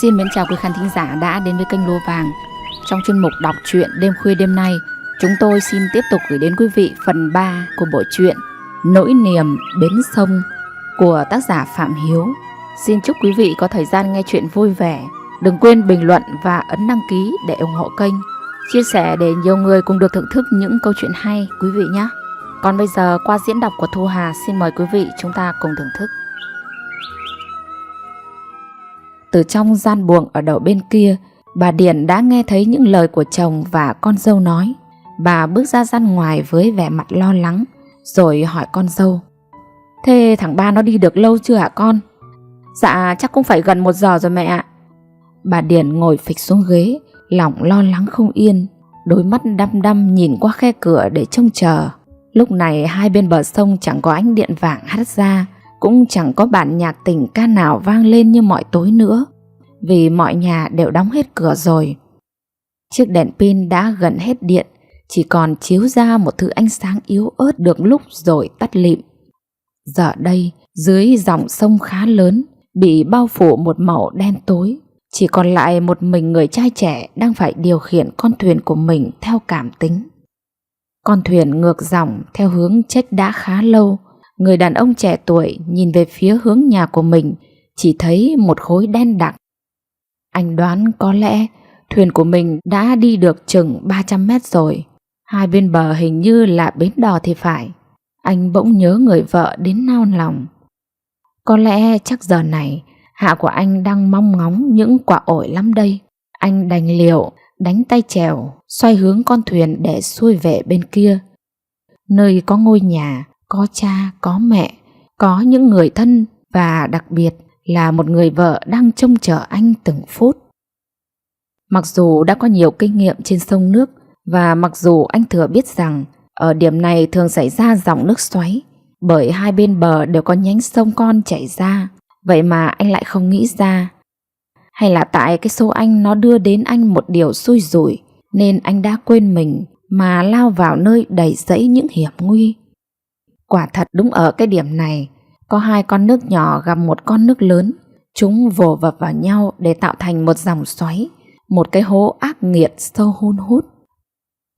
Xin mến chào quý khán thính giả đã đến với kênh Lúa Vàng. Trong chuyên mục đọc truyện đêm khuya đêm nay, chúng tôi xin tiếp tục gửi đến quý vị phần 3 của bộ truyện Nỗi niềm bến sông của tác giả Phạm Hiếu. Xin chúc quý vị có thời gian nghe chuyện vui vẻ. Đừng quên bình luận và ấn đăng ký để ủng hộ kênh, chia sẻ để nhiều người cùng được thưởng thức những câu chuyện hay quý vị nhé. Còn bây giờ qua diễn đọc của Thu Hà, xin mời quý vị chúng ta cùng thưởng thức. Từ trong gian buồng ở đầu bên kia, bà Điền đã nghe thấy những lời của chồng và con dâu nói. Bà bước ra gian ngoài với vẻ mặt lo lắng, rồi hỏi con dâu: "Thế thằng Ba nó đi được lâu chưa hả con?" "Dạ chắc cũng phải gần 1 giờ rồi mẹ ạ." Bà Điền ngồi phịch xuống ghế, lòng lo lắng không yên, đôi mắt đăm đăm nhìn qua khe cửa để trông chờ. Lúc này hai bên bờ sông chẳng có ánh điện vàng hắt ra, cũng chẳng có bản nhạc tình ca nào vang lên như mọi tối nữa, vì mọi nhà đều đóng hết cửa rồi. Chiếc đèn pin đã gần hết điện, chỉ còn chiếu ra một thứ ánh sáng yếu ớt được lúc rồi tắt lịm. Giờ đây, dưới dòng sông khá lớn, bị bao phủ một màu đen tối, chỉ còn lại một mình người trai trẻ đang phải điều khiển con thuyền của mình theo cảm tính. Con thuyền ngược dòng theo hướng chếch đã khá lâu. Người đàn ông trẻ tuổi nhìn về phía hướng nhà của mình, chỉ thấy một khối đen đặc. Anh đoán có lẽ thuyền của mình đã đi được chừng 300 mét rồi. Hai bên bờ hình như là bến đò thì phải. Anh bỗng nhớ người vợ đến nao lòng. Có lẽ chắc giờ này hạ của anh đang mong ngóng những quả ổi lắm đây. Anh đành liều đánh tay chèo, xoay hướng con thuyền để xuôi về bên kia, nơi có ngôi nhà, có cha, có mẹ, có những người thân và đặc biệt là một người vợ đang trông chờ anh từng phút. Mặc dù đã có nhiều kinh nghiệm trên sông nước, và mặc dù anh thừa biết rằng ở điểm này thường xảy ra dòng nước xoáy, bởi hai bên bờ đều có nhánh sông con chảy ra, vậy mà anh lại không nghĩ ra. Hay là tại cái số anh nó đưa đến anh một điều xui rủi, nên anh đã quên mình mà lao vào nơi đầy rẫy những hiểm nguy. Quả thật đúng ở cái điểm này, có hai con nước nhỏ gặp một con nước lớn. Chúng vồ vập vào nhau để tạo thành một dòng xoáy, một cái hố ác nghiệt sâu hun hút.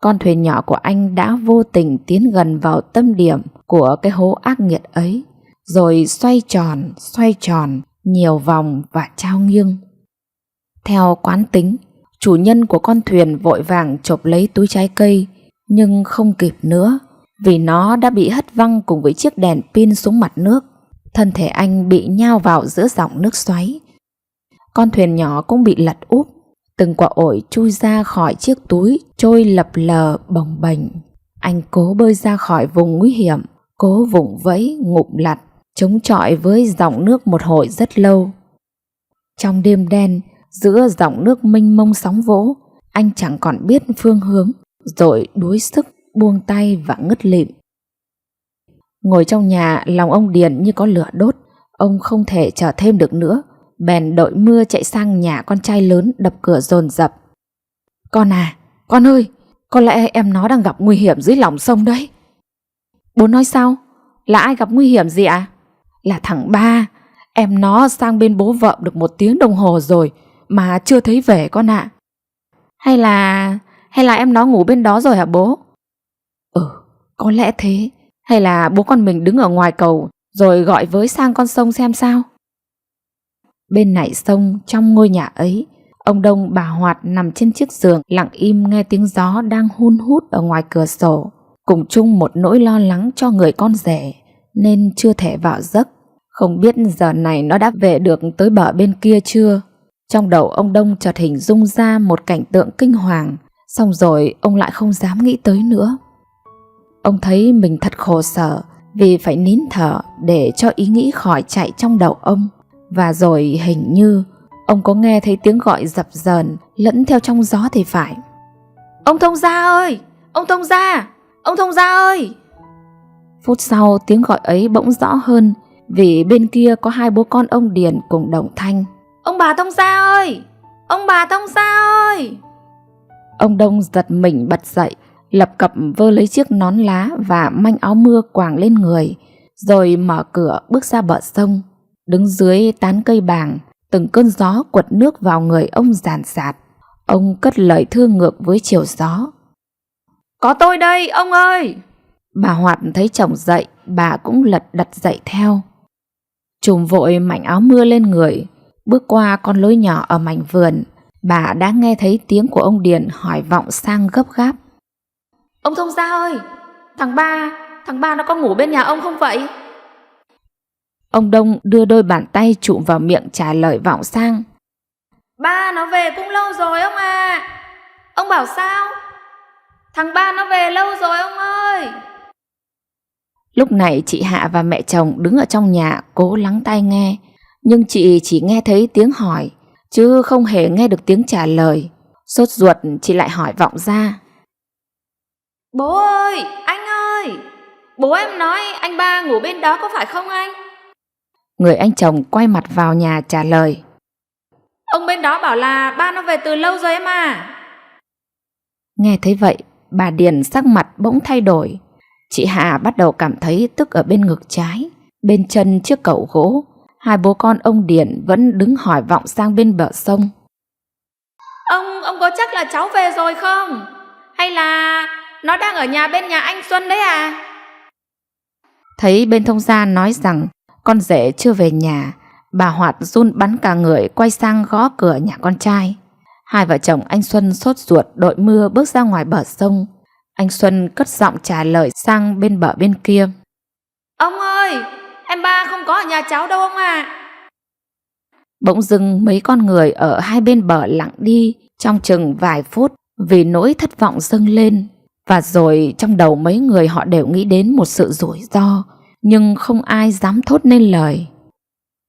Con thuyền nhỏ của anh đã vô tình tiến gần vào tâm điểm của cái hố ác nghiệt ấy, rồi xoay tròn, nhiều vòng và trao nghiêng. Theo quán tính, chủ nhân của con thuyền vội vàng chộp lấy túi trái cây, nhưng không kịp nữa, vì nó đã bị hất văng cùng với chiếc đèn pin xuống mặt nước. Thân thể anh bị nhao vào giữa dòng nước xoáy. Con thuyền nhỏ cũng bị lật úp, từng quả ổi chui ra khỏi chiếc túi, trôi lập lờ bồng bềnh. Anh cố bơi ra khỏi vùng nguy hiểm, cố vùng vẫy ngụp lặt, chống chọi với dòng nước một hồi rất lâu. Trong đêm đen, giữa dòng nước mênh mông sóng vỗ, anh chẳng còn biết phương hướng, rồi đuối sức buông tay và ngất lịm. Ngồi trong nhà, lòng ông Điền như có lửa đốt. Ông không thể chờ thêm được nữa, bèn đội mưa chạy sang nhà con trai lớn, đập cửa dồn dập. "Con à, con ơi, có lẽ em nó đang gặp nguy hiểm dưới lòng sông đấy." "Bố nói sao? Là ai gặp nguy hiểm gì ạ?" "Là thằng Ba. Em nó sang bên bố vợ được 1 tiếng đồng hồ rồi mà chưa thấy về con ạ." Hay là em nó ngủ bên đó rồi hả bố?" "Ừ, có lẽ thế. Hay là bố con mình đứng ở ngoài cầu rồi gọi với sang con sông xem sao." Bên này sông, trong ngôi nhà ấy, ông Đông bà Hoạt nằm trên chiếc giường lặng im nghe tiếng gió đang hun hút ở ngoài cửa sổ, cùng chung một nỗi lo lắng cho người con rể, nên chưa thể vào giấc. Không biết giờ này nó đã về được tới bờ bên kia chưa. Trong đầu ông Đông chợt hình dung ra một cảnh tượng kinh hoàng, xong rồi ông lại không dám nghĩ tới nữa. Ông thấy mình thật khổ sở vì phải nín thở để cho ý nghĩ khỏi chạy trong đầu ông. Và rồi hình như ông có nghe thấy tiếng gọi dập dờn lẫn theo trong gió thì phải. "Ông Thông Gia ơi! Ông Thông Gia! Ông Thông Gia ơi!" Phút sau tiếng gọi ấy bỗng rõ hơn, vì bên kia có hai bố con ông Điền cùng đồng thanh. "Ông bà Thông Gia ơi! Ông bà Thông Gia ơi!" Ông Đông giật mình bật dậy, lập cập vơ lấy chiếc nón lá và manh áo mưa quàng lên người, rồi mở cửa bước ra bờ sông. Đứng dưới tán cây bàng, từng cơn gió quật nước vào người ông ràn rạt. Ông cất lời thương ngược với chiều gió. Có tôi đây, ông ơi! Bà Hoạt thấy chồng dậy, bà cũng lật đật dậy theo. Trùm vội mảnh áo mưa lên người, bước qua con lối nhỏ ở mảnh vườn. Bà đã nghe thấy tiếng của ông Điền hỏi vọng sang gấp gáp. Ông thông gia ơi, thằng ba nó có ngủ bên nhà ông không vậy? Ông Đông đưa đôi bàn tay chụm vào miệng trả lời vọng sang. Ba nó về cũng lâu rồi ông à. Ông bảo sao? Thằng ba nó về lâu rồi ông ơi. Lúc này chị Hạ và mẹ chồng đứng ở trong nhà cố lắng tai nghe, nhưng chị chỉ nghe thấy tiếng hỏi chứ không hề nghe được tiếng trả lời. Sốt ruột chị lại hỏi vọng ra. Bố ơi, anh ơi, bố em nói anh ba ngủ bên đó có phải không anh? Người anh chồng quay mặt vào nhà trả lời. Ông bên đó bảo là ba nó về từ lâu rồi em à. Nghe thấy vậy, bà Điền sắc mặt bỗng thay đổi. Chị Hạ bắt đầu cảm thấy tức ở bên ngực trái, bên chân chiếc cẩu gỗ. Hai bố con ông Điền vẫn đứng hỏi vọng sang bên bờ sông. Ông có chắc là cháu về rồi không? Hay là nó đang ở bên nhà anh Xuân đấy à? Thấy bên thông gia nói rằng con rể chưa về nhà, bà Hoạt run bắn cả người quay sang gõ cửa nhà con trai. Hai vợ chồng anh Xuân sốt ruột đội mưa bước ra ngoài bờ sông. Anh Xuân cất giọng trả lời sang bên bờ bên kia. Ông ơi, em ba không có ở nhà cháu đâu ông à. Bỗng dưng mấy con người ở hai bên bờ lặng đi trong chừng vài phút vì nỗi thất vọng dâng lên. Và rồi trong đầu mấy người họ đều nghĩ đến một sự rủi ro, nhưng không ai dám thốt nên lời.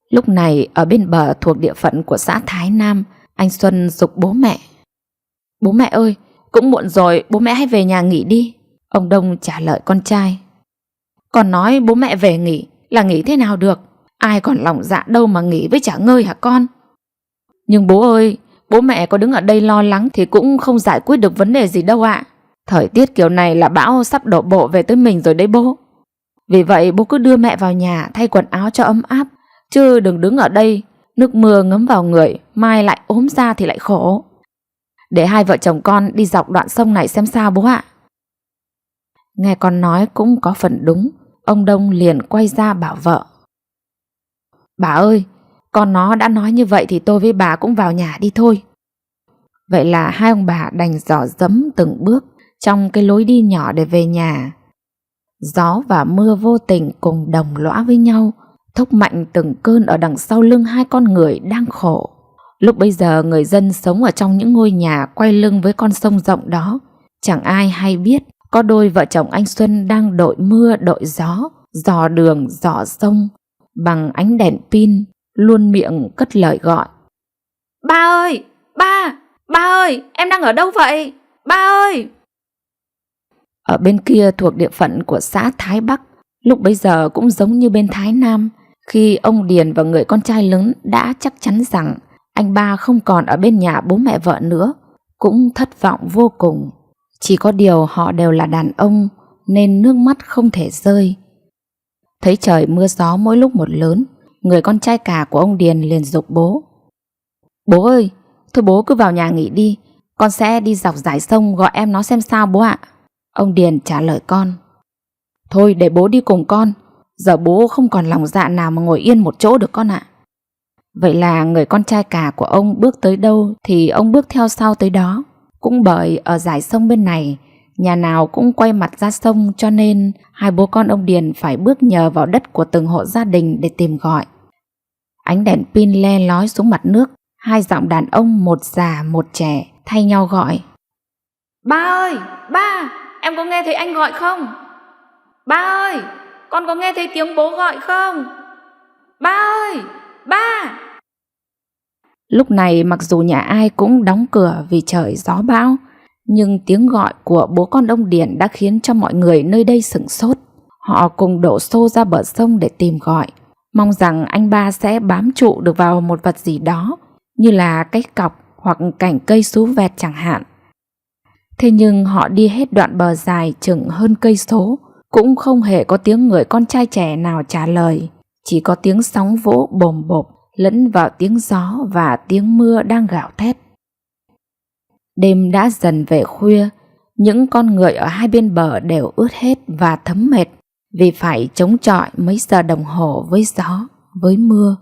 Lúc này ở bên bờ thuộc địa phận của xã Thái Nam, anh Xuân giục bố mẹ. Bố mẹ ơi, cũng muộn rồi, bố mẹ hãy về nhà nghỉ đi. Ông Đông trả lời con trai. Con nói bố mẹ về nghỉ là nghỉ thế nào được? Ai còn lòng dạ đâu mà nghỉ với chả ngơi hả con? Nhưng bố ơi, bố mẹ có đứng ở đây lo lắng thì cũng không giải quyết được vấn đề gì đâu ạ. Thời tiết kiểu này là bão sắp đổ bộ về tới mình rồi đấy bố. Vì vậy bố cứ đưa mẹ vào nhà thay quần áo cho ấm áp, chứ đừng đứng ở đây nước mưa ngấm vào người, mai lại ốm ra thì lại khổ. Để hai vợ chồng con đi dọc đoạn sông này xem sao bố ạ. Nghe con nói cũng có phần đúng, ông Đông liền quay ra bảo vợ. Bà ơi, con nó đã nói như vậy thì tôi với bà cũng vào nhà đi thôi. Vậy là hai ông bà đành dò dẫm từng bước trong cái lối đi nhỏ để về nhà. Gió và mưa vô tình cùng đồng lõa với nhau, thốc mạnh từng cơn ở đằng sau lưng hai con người đang khổ. Lúc bấy giờ người dân sống ở trong những ngôi nhà quay lưng với con sông rộng đó, chẳng ai hay biết có đôi vợ chồng anh Xuân đang đội mưa đội gió, dò đường dò sông bằng ánh đèn pin, luôn miệng cất lời gọi. Ba ơi, ba ơi, em đang ở đâu vậy? Ba ơi! Ở bên kia thuộc địa phận của xã Thái Bắc, lúc bấy giờ cũng giống như bên Thái Nam, khi ông Điền và người con trai lớn đã chắc chắn rằng anh ba không còn ở bên nhà bố mẹ vợ nữa, cũng thất vọng vô cùng. Chỉ có điều họ đều là đàn ông nên nước mắt không thể rơi. Thấy trời mưa gió mỗi lúc một lớn, người con trai cả của ông Điền liền giục bố. Bố ơi, thôi bố cứ vào nhà nghỉ đi, con sẽ đi dọc dải sông gọi em nó xem sao bố ạ. Ông Điền trả lời con. Thôi để bố đi cùng con, giờ bố không còn lòng dạ nào mà ngồi yên một chỗ được con ạ. Vậy là người con trai cả của ông bước tới đâu thì ông bước theo sau tới đó. Cũng bởi ở dải sông bên này, nhà nào cũng quay mặt ra sông, cho nên hai bố con ông Điền phải bước nhờ vào đất của từng hộ gia đình để tìm gọi. Ánh đèn pin le lói xuống mặt nước, hai giọng đàn ông một già một trẻ thay nhau gọi. Ba ơi, ba, em có nghe thấy anh gọi không? Ba ơi, con có nghe thấy tiếng bố gọi không? Ba ơi, ba! Lúc này mặc dù nhà ai cũng đóng cửa vì trời gió bão, nhưng tiếng gọi của bố con ông Điền đã khiến cho mọi người nơi đây sửng sốt. Họ cùng đổ xô ra bờ sông để tìm gọi, mong rằng anh ba sẽ bám trụ được vào một vật gì đó, như là cái cọc hoặc cành cây xú vẹt chẳng hạn. Thế nhưng họ đi hết đoạn bờ dài chừng hơn cây số, cũng không hề có tiếng người con trai trẻ nào trả lời, chỉ có tiếng sóng vỗ bồm bộp lẫn vào tiếng gió và tiếng mưa đang gào thét. Đêm đã dần về khuya, những con người ở hai bên bờ đều ướt hết và thấm mệt vì phải chống chọi mấy giờ đồng hồ với gió, với mưa.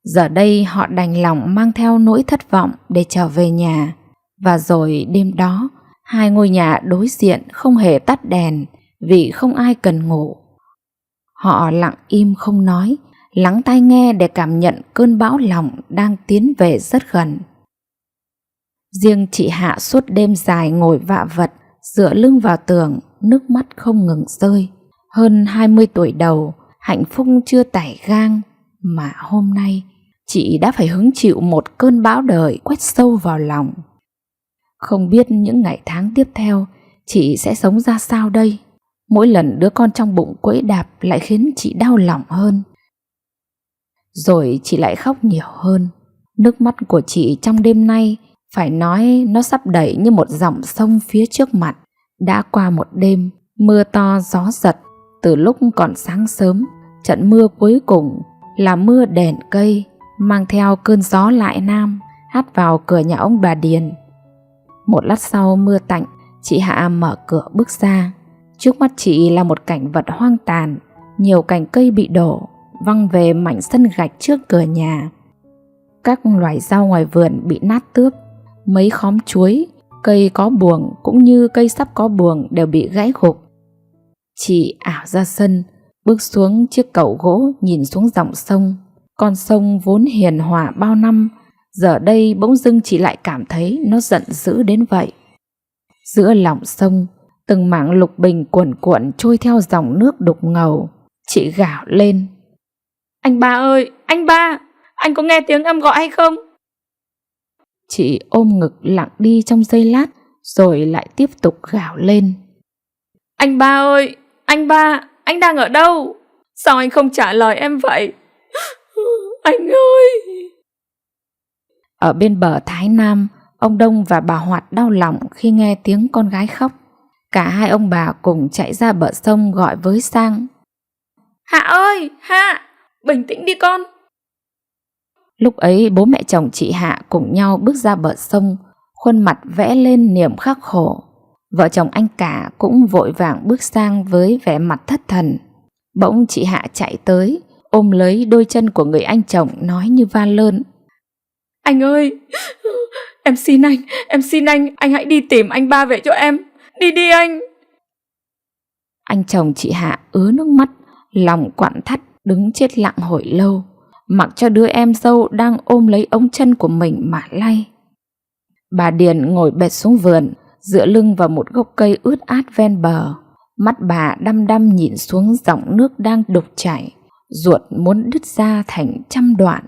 Giờ đây họ đành lòng mang theo nỗi thất vọng để trở về nhà. Và rồi đêm đó, hai ngôi nhà đối diện không hề tắt đèn vì không ai cần ngủ. Họ lặng im không nói, lắng tai nghe để cảm nhận cơn bão lòng đang tiến về rất gần. Riêng chị Hạ suốt đêm dài ngồi vạ vật, dựa lưng vào tường, nước mắt không ngừng rơi. Hơn 20 tuổi đầu, hạnh phúc chưa tẩy gang, mà hôm nay chị đã phải hứng chịu một cơn bão đời quét sâu vào lòng. Không biết những ngày tháng tiếp theo chị sẽ sống ra sao đây. Mỗi lần đứa con trong bụng quẫy đạp lại khiến chị đau lòng hơn. Rồi chị lại khóc nhiều hơn. Nước mắt của chị trong đêm nay phải nói nó sắp đẩy như một dòng sông phía trước mặt. Đã qua một đêm mưa to gió giật. Từ lúc còn sáng sớm, trận mưa cuối cùng là mưa đèn cây, mang theo cơn gió lại nam hắt vào cửa nhà ông bà Điền. Một lát sau mưa tạnh, chị Hạ mở cửa bước ra. Trước mắt chị là một cảnh vật hoang tàn, nhiều cành cây bị đổ văng về mảnh sân gạch trước cửa nhà. Các loài rau ngoài vườn bị nát tươm, mấy khóm chuối, cây có buồng cũng như cây sắp có buồng đều bị gãy gục. Chị ảo ra sân, bước xuống chiếc cầu gỗ nhìn xuống dòng sông. Con sông vốn hiền hòa bao năm, giờ đây bỗng dưng chị lại cảm thấy nó giận dữ đến vậy. Giữa lòng sông, từng mảng lục bình cuồn cuộn trôi theo dòng nước đục ngầu. Chị gào lên: "Anh ba ơi, anh ba, anh có nghe tiếng em gọi hay không?" Chị ôm ngực lặng đi trong giây lát, rồi lại tiếp tục gào lên: "Anh ba ơi, anh ba, anh đang ở đâu? Sao anh không trả lời em vậy? Anh ơi!" Ở bên bờ Thái Nam, ông Đông và bà Hoạt đau lòng khi nghe tiếng con gái khóc. Cả hai ông bà cùng chạy ra bờ sông gọi với sang: "Hạ ơi, Hạ, bình tĩnh đi con." Lúc ấy bố mẹ chồng chị Hạ cùng nhau bước ra bờ sông, khuôn mặt vẽ lên niềm khắc khổ. Vợ chồng anh cả cũng vội vàng bước sang với vẻ mặt thất thần. Bỗng chị Hạ chạy tới, ôm lấy đôi chân của người anh chồng nói như van lơn: "Anh ơi, em xin anh hãy đi tìm anh ba về cho em. Đi đi anh." Anh chồng chị Hạ ứa nước mắt, lòng quặn thắt đứng chết lặng hồi lâu, mặc cho đứa em dâu đang ôm lấy ống chân của mình mà lay. Bà Điền ngồi bệt xuống vườn, dựa lưng vào một gốc cây ướt át ven bờ. Mắt bà đăm đăm nhìn xuống dòng nước đang đục chảy, ruột muốn đứt ra thành trăm đoạn.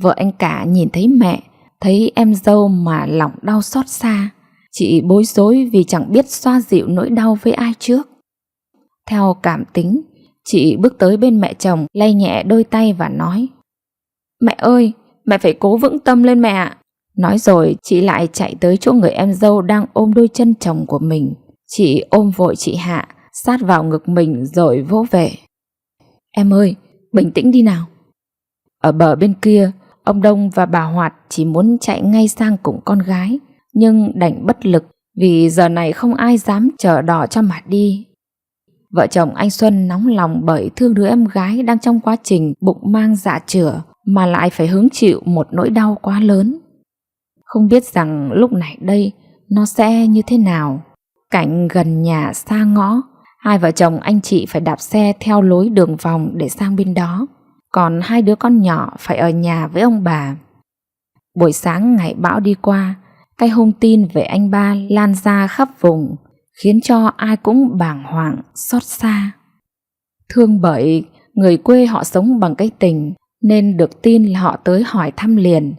Vợ anh cả nhìn thấy mẹ, thấy em dâu mà lòng đau xót xa. Chị bối rối vì chẳng biết xoa dịu nỗi đau với ai trước. Theo cảm tính, chị bước tới bên mẹ chồng, lay nhẹ đôi tay và nói: "Mẹ ơi, mẹ phải cố vững tâm lên mẹ ạ." Nói rồi chị lại chạy tới chỗ người em dâu đang ôm đôi chân chồng của mình. Chị ôm vội chị Hạ sát vào ngực mình rồi vỗ về: "Em ơi, bình tĩnh đi nào." Ở bờ bên kia, ông Đông và bà Hoạt chỉ muốn chạy ngay sang cùng con gái, nhưng đành bất lực vì giờ này không ai dám chở đò cho mà đi. Vợ chồng anh Xuân nóng lòng bởi thương đứa em gái đang trong quá trình bụng mang dạ chửa mà lại phải hứng chịu một nỗi đau quá lớn. Không biết rằng lúc này đây nó sẽ như thế nào. Cảnh gần nhà xa ngõ, hai vợ chồng anh chị phải đạp xe theo lối đường vòng để sang bên đó, còn hai đứa con nhỏ phải ở nhà với ông bà. Buổi sáng ngày bão đi qua, cái hung tin về anh ba lan ra khắp vùng, khiến cho ai cũng bàng hoàng xót xa. Thương bởi người quê họ sống bằng cái tình, nên được tin là họ tới hỏi thăm liền.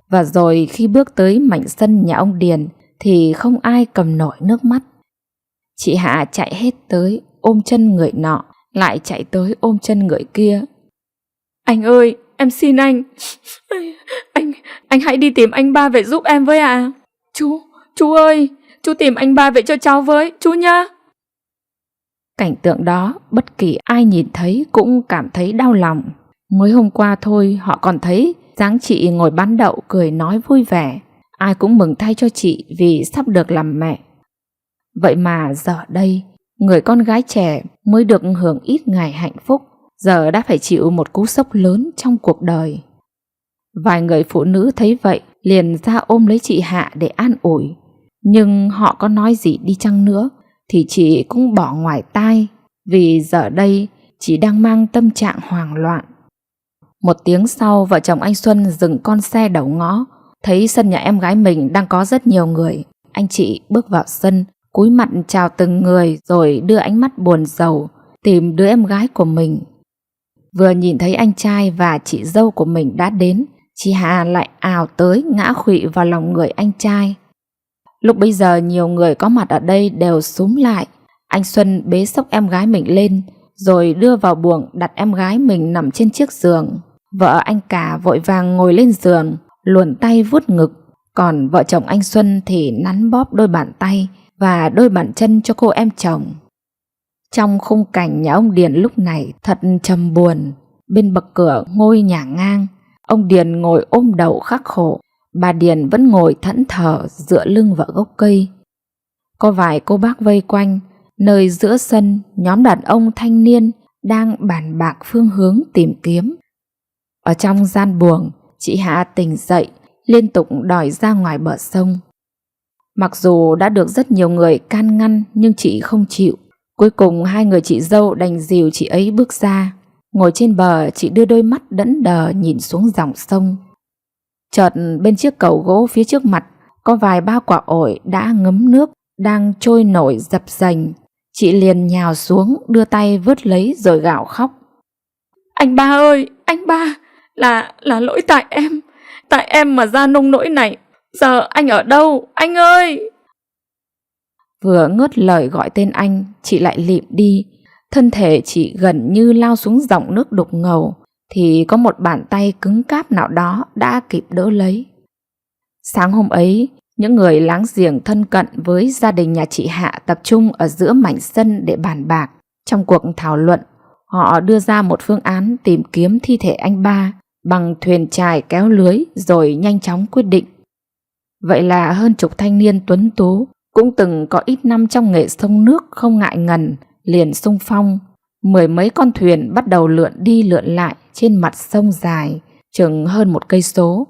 Và rồi khi bước tới mảnh sân nhà ông Điền thì không ai cầm nổi nước mắt. Chị Hạ chạy hết tới ôm chân người nọ, lại chạy tới ôm chân người kia: "Anh ơi, em xin anh. Anh hãy đi tìm anh ba về giúp em với ạ. Chú ơi, chú tìm anh ba về cho cháu với, chú nhá." Cảnh tượng đó bất kỳ ai nhìn thấy cũng cảm thấy đau lòng. Mới hôm qua thôi họ còn thấy dáng chị ngồi bán đậu cười nói vui vẻ. Ai cũng mừng thay cho chị vì sắp được làm mẹ. Vậy mà giờ đây, người con gái trẻ mới được hưởng ít ngày hạnh phúc, giờ đã phải chịu một cú sốc lớn trong cuộc đời. Vài người phụ nữ thấy vậy liền ra ôm lấy chị Hạ để an ủi. Nhưng họ có nói gì đi chăng nữa thì chị cũng bỏ ngoài tai, vì giờ đây chị đang mang tâm trạng hoảng loạn. Một tiếng sau, vợ chồng anh Xuân dừng con xe đầu ngõ. Thấy sân nhà em gái mình đang có rất nhiều người. Anh chị bước vào sân, cúi mặt chào từng người, rồi đưa ánh mắt buồn rầu tìm đứa em gái của mình. Vừa nhìn thấy anh trai và chị dâu của mình đã đến, chị Hà lại ào tới ngã khuỵu vào lòng người anh trai. Lúc bấy giờ nhiều người có mặt ở đây đều xúm lại. Anh Xuân bế xốc em gái mình lên, rồi đưa vào buồng đặt em gái mình nằm trên chiếc giường. Vợ anh cả vội vàng ngồi lên giường, luồn tay vuốt ngực. Còn vợ chồng anh Xuân thì nắn bóp đôi bàn tay và đôi bàn chân cho cô em chồng. Trong khung cảnh nhà ông Điền lúc này thật trầm buồn. Bên bậc cửa ngôi nhà ngang, ông Điền ngồi ôm đầu khắc khổ. Bà Điền vẫn ngồi thẫn thờ dựa lưng vào gốc cây. Có vài cô bác vây quanh. Nơi giữa sân, nhóm đàn ông thanh niên đang bàn bạc phương hướng tìm kiếm. Ở trong gian buồng, chị Hạ tỉnh dậy, liên tục đòi ra ngoài bờ sông. Mặc dù đã được rất nhiều người can ngăn nhưng chị không chịu. Cuối cùng hai người chị dâu đành dìu chị ấy bước ra. Ngồi trên bờ, chị đưa đôi mắt đẫn đờ nhìn xuống dòng sông. Chợt bên chiếc cầu gỗ phía trước mặt có vài bao quả ổi đã ngấm nước, đang trôi nổi dập dềnh. Chị liền nhào xuống, đưa tay vớt lấy rồi gào khóc. Anh ba ơi, anh ba, là lỗi tại em mà ra nông nỗi này. Giờ anh ở đâu, anh ơi? Vừa ngớt lời gọi tên anh, chị lại lịm đi. Thân thể chị gần như lao xuống dòng nước đục ngầu, thì có một bàn tay cứng cáp nào đó đã kịp đỡ lấy. Sáng hôm ấy, những người láng giềng thân cận với gia đình nhà chị Hạ tập trung ở giữa mảnh sân để bàn bạc. Trong cuộc thảo luận, họ đưa ra một phương án tìm kiếm thi thể anh ba bằng thuyền chài kéo lưới, rồi nhanh chóng quyết định. Vậy là hơn chục thanh niên tuấn tú, cũng từng có ít năm trong nghề sông nước không ngại ngần, liền xung phong. 10 mấy con thuyền bắt đầu lượn đi lượn lại trên mặt sông dài chừng hơn 1 cây số.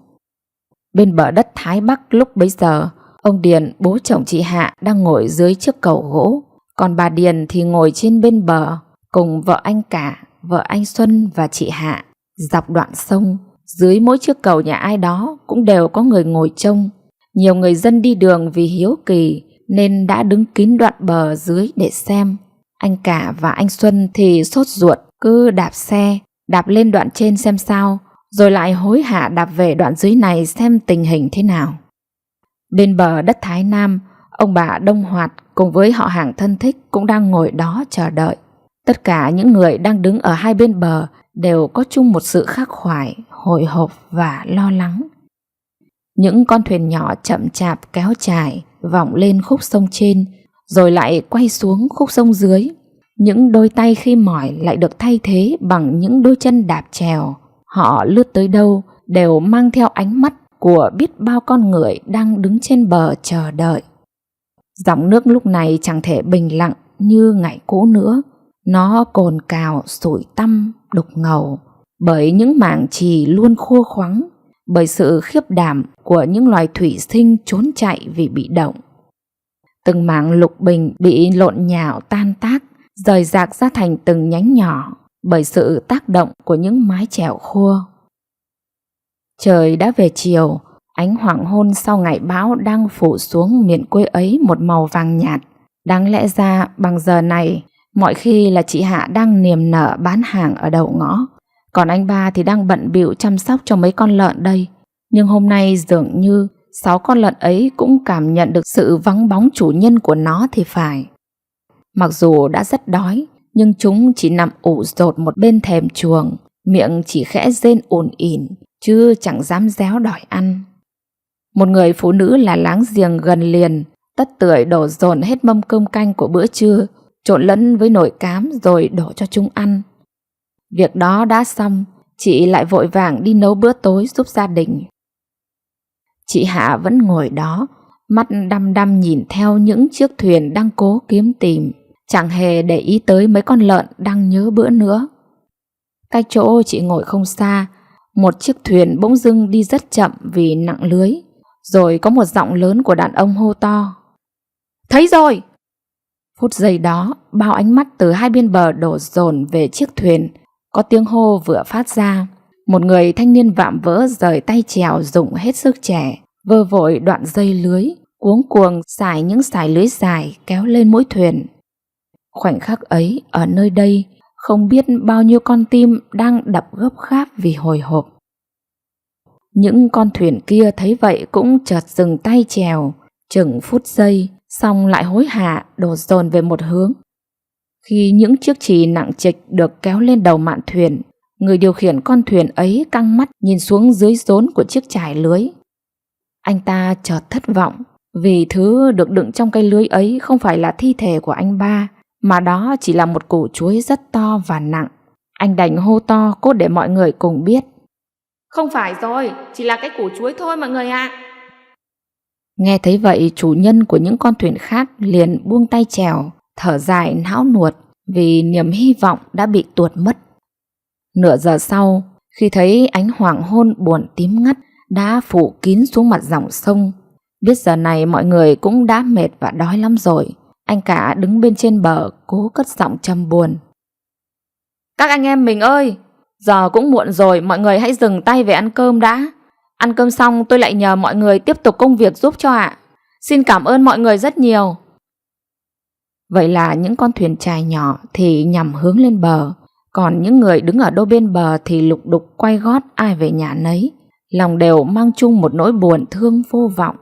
Bên bờ đất Thái Bắc lúc bấy giờ, ông Điền, bố chồng chị Hạ, đang ngồi dưới chiếc cầu gỗ. Còn bà Điền thì ngồi trên bên bờ cùng vợ anh cả, vợ anh Xuân và chị Hạ. Dọc đoạn sông, dưới mỗi chiếc cầu nhà ai đó cũng đều có người ngồi trông. Nhiều người dân đi đường vì hiếu kỳ nên đã đứng kín đoạn bờ dưới để xem. Anh cả và anh Xuân thì sốt ruột, cứ đạp xe, đạp lên đoạn trên xem sao, rồi lại hối hả đạp về đoạn dưới này xem tình hình thế nào. Bên bờ đất Thái Nam, ông bà Đông Hoạt cùng với họ hàng thân thích cũng đang ngồi đó chờ đợi. Tất cả những người đang đứng ở hai bên bờ đều có chung một sự khắc khoải, hồi hộp và lo lắng. Những con thuyền nhỏ chậm chạp kéo chài vòng lên khúc sông trên, rồi lại quay xuống khúc sông dưới. Những đôi tay khi mỏi lại được thay thế bằng những đôi chân đạp chèo. Họ lướt tới đâu đều mang theo ánh mắt của biết bao con người đang đứng trên bờ chờ đợi. Dòng nước lúc này chẳng thể bình lặng như ngày cũ nữa. Nó cồn cào, sủi tăm, đục ngầu bởi những mảng chì luôn khô khoắng, bởi sự khiếp đảm của những loài thủy sinh trốn chạy vì bị động. Từng mảng lục bình bị lộn nhào tan tác, rời rạc ra thành từng nhánh nhỏ bởi sự tác động của những mái chèo khô. Trời đã về chiều, ánh hoàng hôn sau ngày bão đang phủ xuống miền quê ấy một màu vàng nhạt. Đáng lẽ ra bằng giờ này, mọi khi là chị Hạ đang niềm nở bán hàng ở đầu ngõ, còn anh ba thì đang bận bịu chăm sóc cho mấy con lợn đây. Nhưng hôm nay dường như 6 con lợn ấy cũng cảm nhận được sự vắng bóng chủ nhân của nó thì phải. Mặc dù đã rất đói, nhưng chúng chỉ nằm ủ rột một bên thềm chuồng, miệng chỉ khẽ rên ồn ỉn, chứ chẳng dám réo đòi ăn. Một người phụ nữ là láng giềng gần liền, tất tưởi đổ dồn hết mâm cơm canh của bữa trưa, trộn lẫn với nồi cám rồi đổ cho chúng ăn. Việc đó đã xong, chị lại vội vàng đi nấu bữa tối giúp gia đình. Chị Hạ vẫn ngồi đó, mắt đăm đăm nhìn theo những chiếc thuyền đang cố kiếm tìm, chẳng hề để ý tới mấy con lợn đang nhớ bữa nữa. Cách chỗ chị ngồi không xa, một chiếc thuyền bỗng dưng đi rất chậm vì nặng lưới, rồi có một giọng lớn của đàn ông hô to: "Thấy rồi!" Phút giây đó, bao ánh mắt từ hai bên bờ đổ dồn về chiếc thuyền. Có tiếng hô vừa phát ra, một người thanh niên vạm vỡ rời tay chèo dùng hết sức trẻ, vơ vội đoạn dây lưới, cuống cuồng xài những sải lưới dài kéo lên mũi thuyền. Khoảnh khắc ấy, ở nơi đây, không biết bao nhiêu con tim đang đập gấp gáp vì hồi hộp. Những con thuyền kia thấy vậy cũng chợt dừng tay chèo, chừng phút giây, xong lại hối hả đổ dồn về một hướng. Khi những chiếc chì nặng trịch được kéo lên đầu mạn thuyền, người điều khiển con thuyền ấy căng mắt nhìn xuống dưới rốn của chiếc chải lưới. Anh ta chợt thất vọng, vì thứ được đựng trong cái lưới ấy không phải là thi thể của anh ba, mà đó chỉ là một củ chuối rất to và nặng. Anh đành hô to cốt để mọi người cùng biết: "Không phải rồi, chỉ là cái củ chuối thôi mọi người ạ." Nghe thấy vậy, chủ nhân của những con thuyền khác liền buông tay chèo, thở dài não nuột vì niềm hy vọng đã bị tuột mất. Nửa giờ sau, khi thấy ánh hoàng hôn buồn tím ngắt đã phủ kín xuống mặt dòng sông, biết giờ này mọi người cũng đã mệt và đói lắm rồi, anh cả đứng bên trên bờ cố cất giọng trầm buồn: "Các anh em mình ơi, giờ cũng muộn rồi, mọi người hãy dừng tay về ăn cơm đã. Ăn cơm xong tôi lại nhờ mọi người tiếp tục công việc giúp cho ạ. Xin cảm ơn mọi người rất nhiều." Vậy là những con thuyền chài nhỏ thì nhằm hướng lên bờ, còn những người đứng ở đôi bên bờ thì lục đục quay gót ai về nhà nấy, lòng đều mang chung một nỗi buồn thương vô vọng.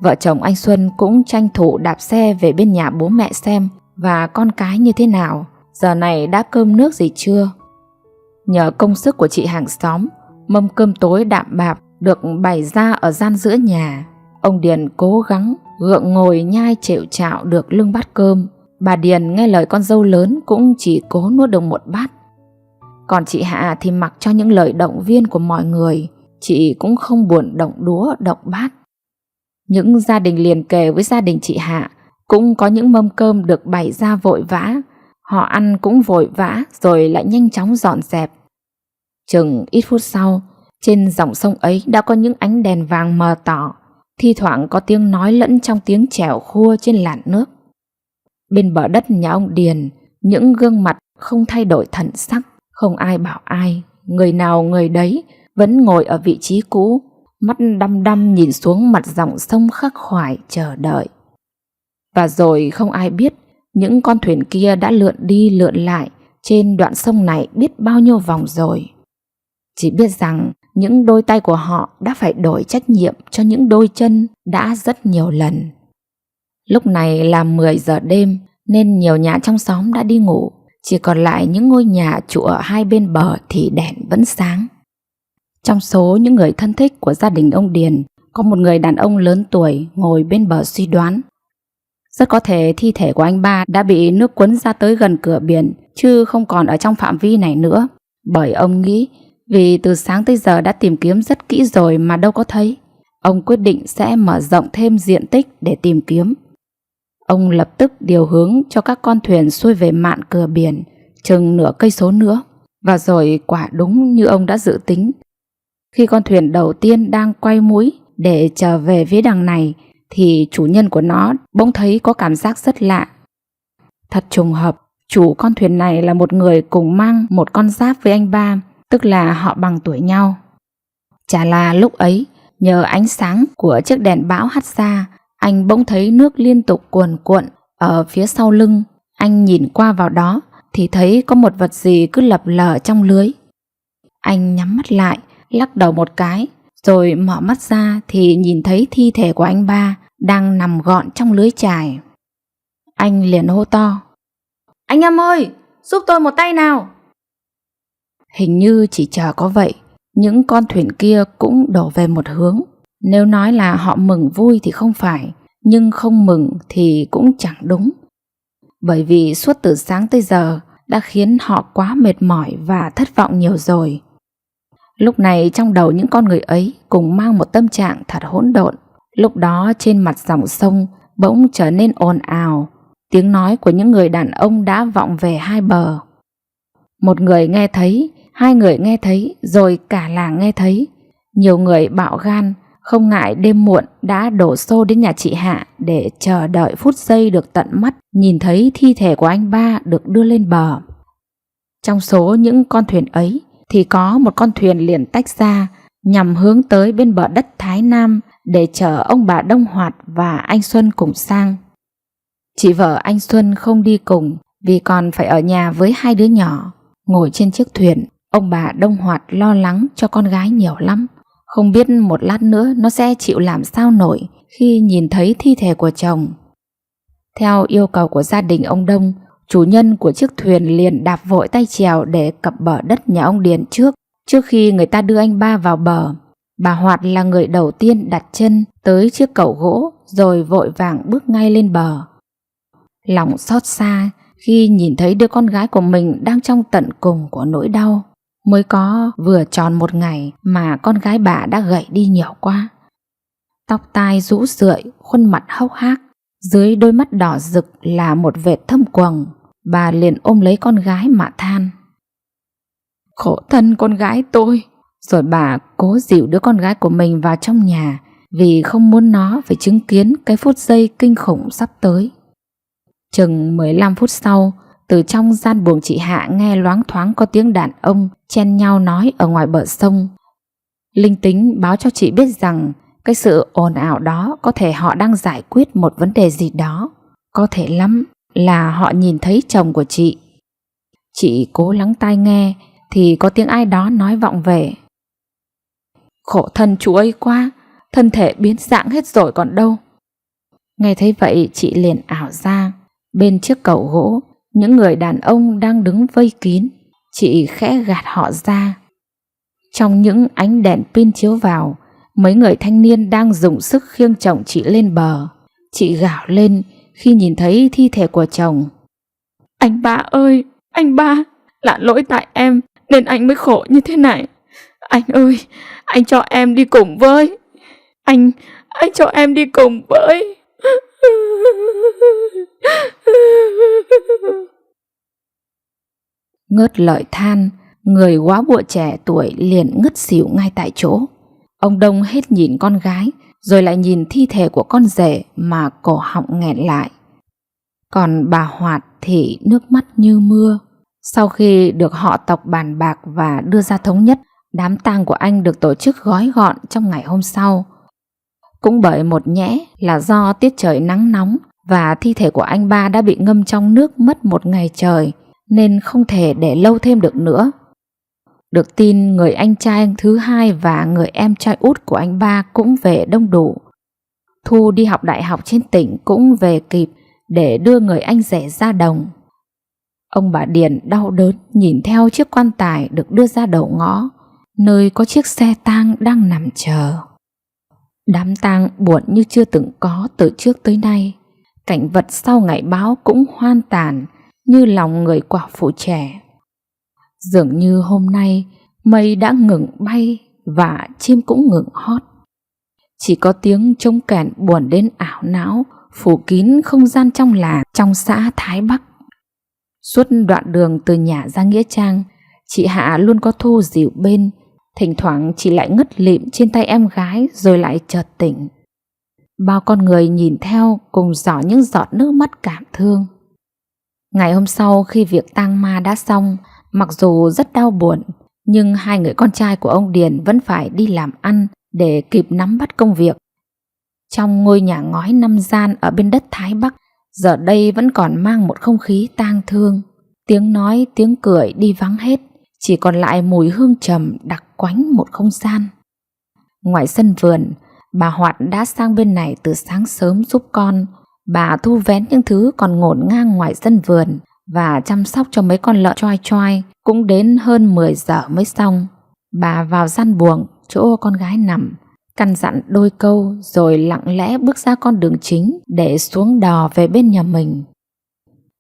Vợ chồng anh Xuân cũng tranh thủ đạp xe về bên nhà bố mẹ xem và con cái như thế nào, giờ này đã cơm nước gì chưa. Nhờ công sức của chị hàng xóm, mâm cơm tối đạm bạc được bày ra ở gian giữa nhà. Ông Điền cố gắng gượng ngồi nhai chệu chạo được lưng bát cơm. Bà Điền nghe lời con dâu lớn cũng chỉ cố nuốt được một bát. Còn chị Hạ thì mặc cho những lời động viên của mọi người, chị cũng không buồn động đũa động bát. Những gia đình liền kề với gia đình chị Hạ cũng có những mâm cơm được bày ra vội vã. Họ ăn cũng vội vã rồi lại nhanh chóng dọn dẹp. Chừng ít phút sau, trên dòng sông ấy đã có những ánh đèn vàng mờ tỏ, thi thoảng có tiếng nói lẫn trong tiếng chèo khua trên làn nước. Bên bờ đất nhà ông Điền, những gương mặt không thay đổi thần sắc, không ai bảo ai, người nào người đấy vẫn ngồi ở vị trí cũ, mắt đăm đăm nhìn xuống mặt dòng sông khắc khoải chờ đợi. Và rồi không ai biết những con thuyền kia đã lượn đi lượn lại trên đoạn sông này biết bao nhiêu vòng rồi. Chỉ biết rằng những đôi tay của họ đã phải đổi trách nhiệm cho những đôi chân đã rất nhiều lần. Lúc này là 10 giờ đêm nên nhiều nhà trong xóm đã đi ngủ, chỉ còn lại những ngôi nhà trụ ở hai bên bờ thì đèn vẫn sáng. Trong số những người thân thích của gia đình ông Điền, có một người đàn ông lớn tuổi ngồi bên bờ suy đoán: rất có thể thi thể của anh ba đã bị nước cuốn ra tới gần cửa biển, chứ không còn ở trong phạm vi này nữa. Bởi ông nghĩ vì từ sáng tới giờ đã tìm kiếm rất kỹ rồi mà đâu có thấy, ông quyết định sẽ mở rộng thêm diện tích để tìm kiếm. Ông lập tức điều hướng cho các con thuyền xuôi về mạn cửa biển chừng nửa cây số nữa. Và rồi quả đúng như ông đã dự tính. Khi con thuyền đầu tiên đang quay mũi để trở về phía đằng này thì chủ nhân của nó bỗng thấy có cảm giác rất lạ. Thật trùng hợp, chủ con thuyền này là một người cùng mang một con giáp với anh ba, tức là họ bằng tuổi nhau. Chả là lúc ấy, nhờ ánh sáng của chiếc đèn bão hắt ra, anh bỗng thấy nước liên tục cuồn cuộn ở phía sau lưng. Anh nhìn qua vào đó thì thấy có một vật gì cứ lập lờ trong lưới. Anh nhắm mắt lại, lắc đầu một cái, rồi mở mắt ra thì nhìn thấy thi thể của anh ba đang nằm gọn trong lưới chài. Anh liền hô to: "Anh em ơi, giúp tôi một tay nào!" Hình như chỉ chờ có vậy, những con thuyền kia cũng đổ về một hướng. Nếu nói là họ mừng vui thì không phải, nhưng không mừng thì cũng chẳng đúng. Bởi vì suốt từ sáng tới giờ đã khiến họ quá mệt mỏi và thất vọng nhiều rồi. Lúc này trong đầu những con người ấy cùng mang một tâm trạng thật hỗn độn. Lúc đó trên mặt dòng sông bỗng trở nên ồn ào. Tiếng nói của những người đàn ông đã vọng về hai bờ. Một người nghe thấy, hai người nghe thấy, rồi cả làng nghe thấy. Nhiều người bạo gan, không ngại đêm muộn đã đổ xô đến nhà chị Hạ để chờ đợi phút giây được tận mắt nhìn thấy thi thể của anh ba được đưa lên bờ. Trong số những con thuyền ấy thì có một con thuyền liền tách ra nhằm hướng tới bên bờ đất Thái Nam để chở ông bà Đông Hoạt và anh Xuân cùng sang. Chị vợ anh Xuân không đi cùng vì còn phải ở nhà với hai đứa nhỏ. Ngồi trên chiếc thuyền, ông bà Đông Hoạt lo lắng cho con gái nhiều lắm. Không biết một lát nữa nó sẽ chịu làm sao nổi khi nhìn thấy thi thể của chồng. Theo yêu cầu của gia đình ông Đông, chủ nhân của chiếc thuyền liền đạp vội tay chèo để cập bờ đất nhà ông Điền trước khi người ta đưa anh ba vào bờ. Bà Hoạt là người đầu tiên đặt chân tới chiếc cẩu gỗ rồi vội vàng bước ngay lên bờ. Lòng xót xa khi nhìn thấy đứa con gái của mình đang trong tận cùng của nỗi đau. Mới có vừa tròn một ngày mà con gái bà đã gầy đi nhiều quá. Tóc tai rũ rượi, khuôn mặt hốc hác, dưới đôi mắt đỏ rực là một vệt thâm quầng. Bà liền ôm lấy con gái mà than: "Khổ thân con gái tôi." Rồi bà cố dìu đứa con gái của mình vào trong nhà vì không muốn nó phải chứng kiến cái phút giây kinh khủng sắp tới. Chừng 15 phút sau, từ trong gian buồng chị Hạ nghe loáng thoáng có tiếng đàn ông chen nhau nói ở ngoài bờ sông. Linh tính báo cho chị biết rằng cái sự ồn ào đó có thể họ đang giải quyết một vấn đề gì đó. Có thể lắm là họ nhìn thấy chồng của chị. Chị cố lắng tai nghe thì có tiếng ai đó nói vọng về: "Khổ thân chú ấy quá, thân thể biến dạng hết rồi còn đâu." Nghe thấy vậy chị liền ảo ra bên chiếc cẩu gỗ những người đàn ông đang đứng vây kín. Chị khẽ gạt họ ra. Trong những ánh đèn pin chiếu vào, mấy người thanh niên đang dùng sức khiêng chồng chị lên bờ. Chị gào lên khi nhìn thấy thi thể của chồng: "Anh ba ơi, anh ba, là lỗi tại em nên anh mới khổ như thế này. Anh ơi, anh cho em đi cùng với. Anh cho em đi cùng với." Ngớt lời than, người góa bụa trẻ tuổi liền ngất xỉu ngay tại chỗ. Ông Đông hết nhìn con gái rồi lại nhìn thi thể của con rể mà cổ họng nghẹn lại. Còn bà Hoạt thì nước mắt như mưa. Sau khi được họ tộc bàn bạc và đưa ra thống nhất, đám tang của anh được tổ chức gói gọn trong ngày hôm sau. Cũng bởi một nhẽ là do tiết trời nắng nóng và thi thể của anh ba đã bị ngâm trong nước mất một ngày trời nên không thể để lâu thêm được nữa. Được tin người anh trai thứ hai và người em trai út của anh ba cũng về đông đủ. Thu đi học đại học trên tỉnh cũng về kịp để đưa người anh rể ra đồng. Ông bà Điền đau đớn nhìn theo chiếc quan tài được đưa ra đầu ngõ, nơi có chiếc xe tang đang nằm chờ. Đám tang buồn như chưa từng có từ trước tới nay. Cảnh vật sau ngày báo cũng hoan tàn như lòng người quả phụ trẻ. Dường như hôm nay mây đã ngừng bay và chim cũng ngừng hót. Chỉ có tiếng trống kèn buồn đến ảo não phủ kín không gian trong làng, trong xã Thái Bắc. Suốt đoạn đường từ nhà ra nghĩa trang, chị Hạ luôn có Thu dìu bên. Thỉnh thoảng chị lại ngất lịm trên tay em gái rồi lại chợt tỉnh. Bao con người nhìn theo cùng giỏ những giọt nước mắt cảm thương. Ngày hôm sau khi việc tang ma đã xong, mặc dù rất đau buồn, nhưng hai người con trai của ông Điền vẫn phải đi làm ăn để kịp nắm bắt công việc. Trong ngôi nhà ngói 5 gian ở bên đất Thái Bắc, giờ đây vẫn còn mang một không khí tang thương. Tiếng nói, tiếng cười đi vắng hết, chỉ còn lại mùi hương trầm đặc quánh một không gian. Ngoài sân vườn, bà Hoạt đã sang bên này từ sáng sớm giúp con. Bà thu vén những thứ còn ngổn ngang ngoài sân vườn và chăm sóc cho mấy con lợn choai choai. Cũng đến hơn 10 giờ mới xong. Bà vào gian buồng chỗ con gái nằm, căn dặn đôi câu rồi lặng lẽ bước ra con đường chính để xuống đò về bên nhà mình.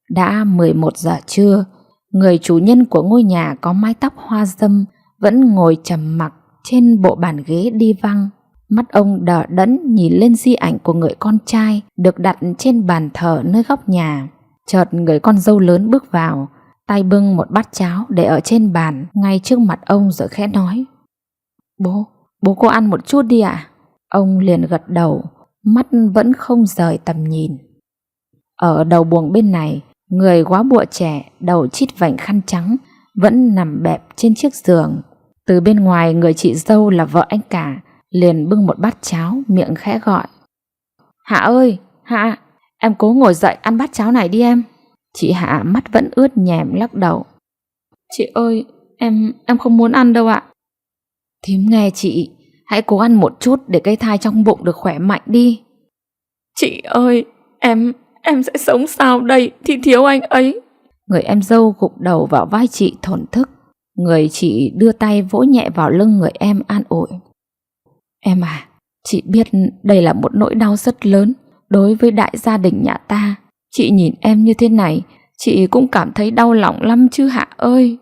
Đã 11 giờ trưa, người chủ nhân của ngôi nhà có mái tóc hoa râm vẫn ngồi trầm mặc trên bộ bàn ghế đi văng. Mắt ông đờ đẫn nhìn lên di ảnh của người con trai được đặt trên bàn thờ nơi góc nhà. Chợt người con dâu lớn bước vào, tay bưng một bát cháo để ở trên bàn ngay trước mặt ông rồi khẽ nói: Bố cô ăn một chút đi ạ. Ông liền gật đầu, mắt vẫn không rời tầm nhìn. Ở đầu buồng bên này, người góa bụa trẻ đầu chít vành khăn trắng vẫn nằm bẹp trên chiếc giường. Từ bên ngoài, người chị dâu là vợ anh cả liền bưng một bát cháo, miệng khẽ gọi: Hạ ơi, Hạ, em cố ngồi dậy ăn bát cháo này đi em. Chị Hạ mắt vẫn ướt nhèm lắc đầu: Chị ơi, em không muốn ăn đâu ạ. Thím nghe chị, hãy cố ăn một chút để cái thai trong bụng được khỏe mạnh đi. Chị ơi, em sẽ sống sao đây thì thiếu anh ấy. Người em dâu gục đầu vào vai chị thổn thức. Người chị đưa tay vỗ nhẹ vào lưng người em an ủi: Em à, chị biết đây là một nỗi đau rất lớn đối với đại gia đình nhà ta. Chị nhìn em như thế này, chị cũng cảm thấy đau lòng lắm chứ Hạ ơi.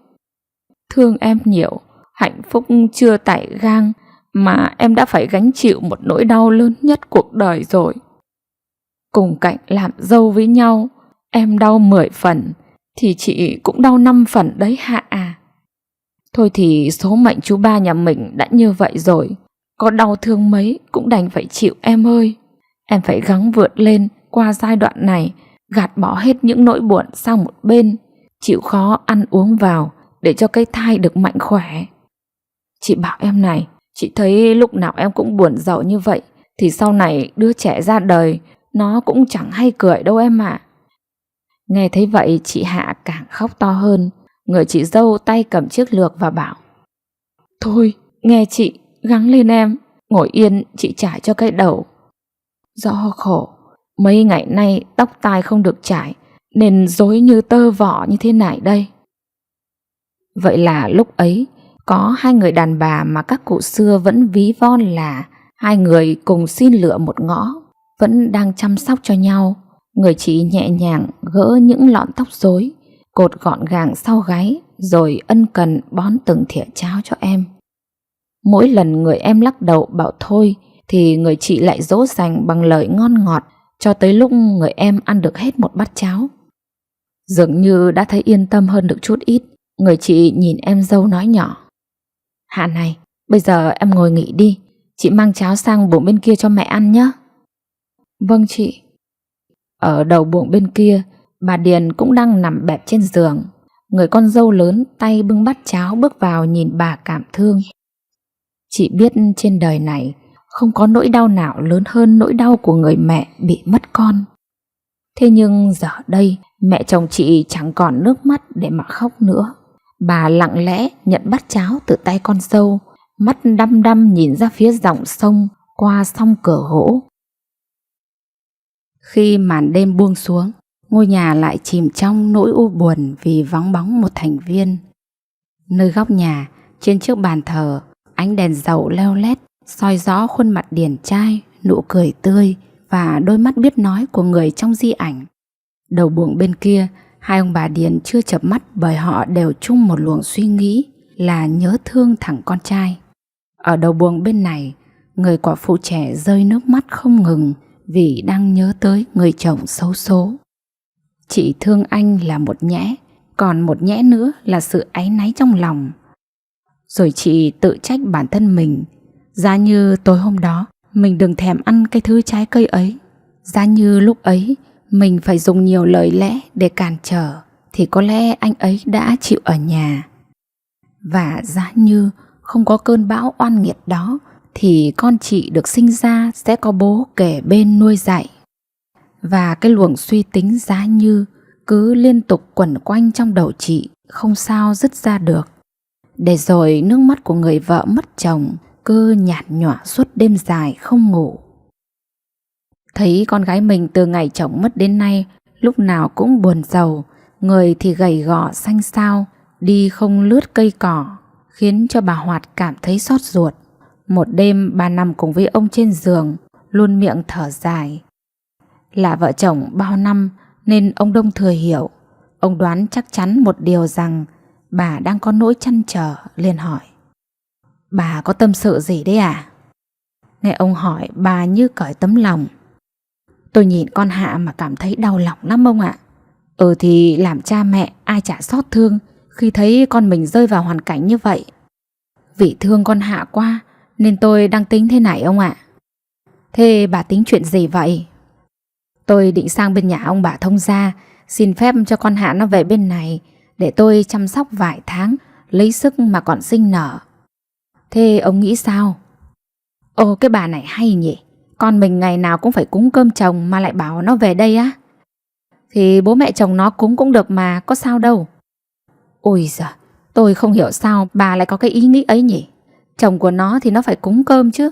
Thương em nhiều, hạnh phúc chưa tải gang mà em đã phải gánh chịu một nỗi đau lớn nhất cuộc đời rồi. Cùng cạnh làm dâu với nhau, em đau 10 phần thì chị cũng đau 5 phần đấy Hạ à. Thôi thì số mệnh chú ba nhà mình đã như vậy rồi, có đau thương mấy cũng đành phải chịu em ơi. Em phải gắng vượt lên qua giai đoạn này, gạt bỏ hết những nỗi buồn sang một bên, chịu khó ăn uống vào để cho cái thai được mạnh khỏe. Chị bảo em này, chị thấy lúc nào em cũng buồn rầu như vậy thì sau này đứa trẻ ra đời nó cũng chẳng hay cười đâu em ạ. Nghe thấy vậy, chị Hạ càng khóc to hơn. Người chị dâu tay cầm chiếc lược và bảo: Thôi, nghe chị, gắng lên em, ngồi yên chị chải cho cái đầu. Do khổ, mấy ngày nay tóc tai không được chải nên rối như tơ vỏ như thế này đây. Vậy là lúc ấy có hai người đàn bà mà các cụ xưa vẫn ví von là hai người cùng xin lựa một ngõ, vẫn đang chăm sóc cho nhau. Người chị nhẹ nhàng gỡ những lọn tóc rối, cột gọn gàng sau gáy, rồi ân cần bón từng thìa cháo cho em. Mỗi lần người em lắc đầu bảo thôi thì người chị lại dỗ dành bằng lời ngon ngọt cho tới lúc người em ăn được hết một bát cháo. Dường như đã thấy yên tâm hơn được chút ít, người chị nhìn em dâu nói nhỏ: Hạ này, bây giờ em ngồi nghỉ đi, chị mang cháo sang buồng bên kia cho mẹ ăn nhé. Vâng chị. Ở đầu buồng bên kia, bà Điền cũng đang nằm bẹp trên giường. Người con dâu lớn tay bưng bát cháo bước vào nhìn bà cảm thương. Chị biết trên đời này không có nỗi đau nào lớn hơn nỗi đau của người mẹ bị mất con. Thế nhưng giờ đây mẹ chồng chị chẳng còn nước mắt để mà khóc nữa. Bà lặng lẽ nhận bát cháo từ tay con dâu, mắt đăm đăm nhìn ra phía dòng sông qua song cửa gỗ. Khi màn đêm buông xuống, ngôi nhà lại chìm trong nỗi u buồn vì vắng bóng một thành viên. Nơi góc nhà, trên chiếc bàn thờ, ánh đèn dầu leo lét soi rõ khuôn mặt điển trai, nụ cười tươi và đôi mắt biết nói của người trong di ảnh. Đầu buồng bên kia, hai ông bà Điền chưa chợp mắt bởi họ đều chung một luồng suy nghĩ là nhớ thương thằng con trai. Ở đầu buồng bên này, người quả phụ trẻ rơi nước mắt không ngừng vì đang nhớ tới người chồng xấu số. Chị thương anh là một nhẽ, còn một nhẽ nữa là sự áy náy trong lòng. Rồi chị tự trách bản thân mình. Giá như tối hôm đó mình đừng thèm ăn cái thứ trái cây ấy, giá như lúc ấy mình phải dùng nhiều lời lẽ để cản trở thì có lẽ anh ấy đã chịu ở nhà. Và giá như không có cơn bão oan nghiệt đó thì con chị được sinh ra sẽ có bố kề bên nuôi dạy. Và cái luồng suy tính giá như cứ liên tục quẩn quanh trong đầu chị, không sao dứt ra được. Để rồi nước mắt của người vợ mất chồng cứ nhạt nhòa suốt đêm dài không ngủ. Thấy con gái mình từ ngày chồng mất đến nay lúc nào cũng buồn rầu, người thì gầy gò xanh xao, đi không lướt cây cỏ, khiến cho bà Hoạt cảm thấy xót ruột. Một đêm bà nằm cùng với ông trên giường, luôn miệng thở dài. Là vợ chồng bao năm nên ông Đông thừa hiểu. Ông đoán chắc chắn một điều rằng bà đang có nỗi trăn trở, liền hỏi: Bà có tâm sự gì đấy à? Nghe ông hỏi, bà như cởi tấm lòng. Tôi nhìn con Hạ mà cảm thấy đau lòng lắm ông ạ. Thì làm cha mẹ ai chả xót thương khi thấy con mình rơi vào hoàn cảnh như vậy. Vì thương con Hạ quá nên tôi đang tính thế này ông ạ. Thế bà tính chuyện gì vậy? Tôi định sang bên nhà ông bà thông gia, xin phép cho con Hạ nó về bên này để tôi chăm sóc vài tháng, lấy sức mà còn sinh nở. Thế ông nghĩ sao? Cái bà này hay nhỉ. Con mình ngày nào cũng phải cúng cơm chồng mà lại bảo nó về đây á? Thì bố mẹ chồng nó cúng cũng được mà, có sao đâu. Ôi giời, tôi không hiểu sao bà lại có cái ý nghĩ ấy nhỉ. Chồng của nó thì nó phải cúng cơm chứ.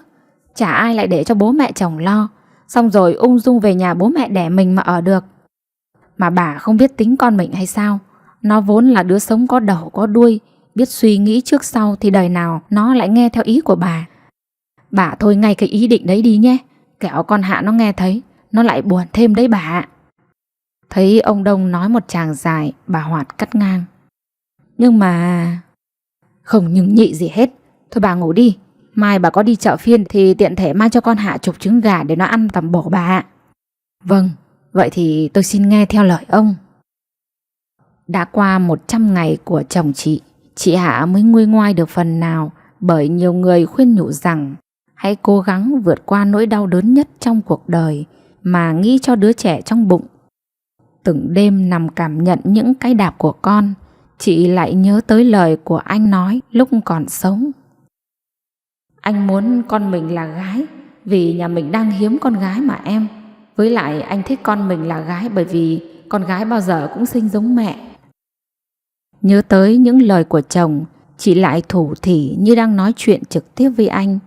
Chả ai lại để cho bố mẹ chồng lo, xong rồi ung dung về nhà bố mẹ đẻ mình mà ở được. Mà bà không biết tính con mình hay sao? Nó vốn là đứa sống có đầu có đuôi, biết suy nghĩ trước sau, thì đời nào nó lại nghe theo ý của bà. Bà thôi ngay cái ý định đấy đi nhé, kẻo con Hạ nó nghe thấy nó lại buồn thêm đấy bà. Thấy ông Đông nói một tràng dài, bà Hoạt cắt ngang. Nhưng mà... Không nhưng nhị gì hết. Thôi bà ngủ đi, mai bà có đi chợ phiên thì tiện thể mang cho con Hạ chục trứng gà để nó ăn tầm bổ bà ạ. Vâng, vậy thì tôi xin nghe theo lời ông. Đã qua 100 ngày của chồng chị Hạ mới nguôi ngoai được phần nào, bởi nhiều người khuyên nhủ rằng hãy cố gắng vượt qua nỗi đau đớn nhất trong cuộc đời mà nghĩ cho đứa trẻ trong bụng. Từng đêm nằm cảm nhận những cái đạp của con, chị lại nhớ tới lời của anh nói lúc còn sống. Anh muốn con mình là gái vì nhà mình đang hiếm con gái mà em. Với lại anh thích con mình là gái bởi vì con gái bao giờ cũng xinh giống mẹ. Nhớ tới những lời của chồng, chị lại thủ thỉ như đang nói chuyện trực tiếp với anh.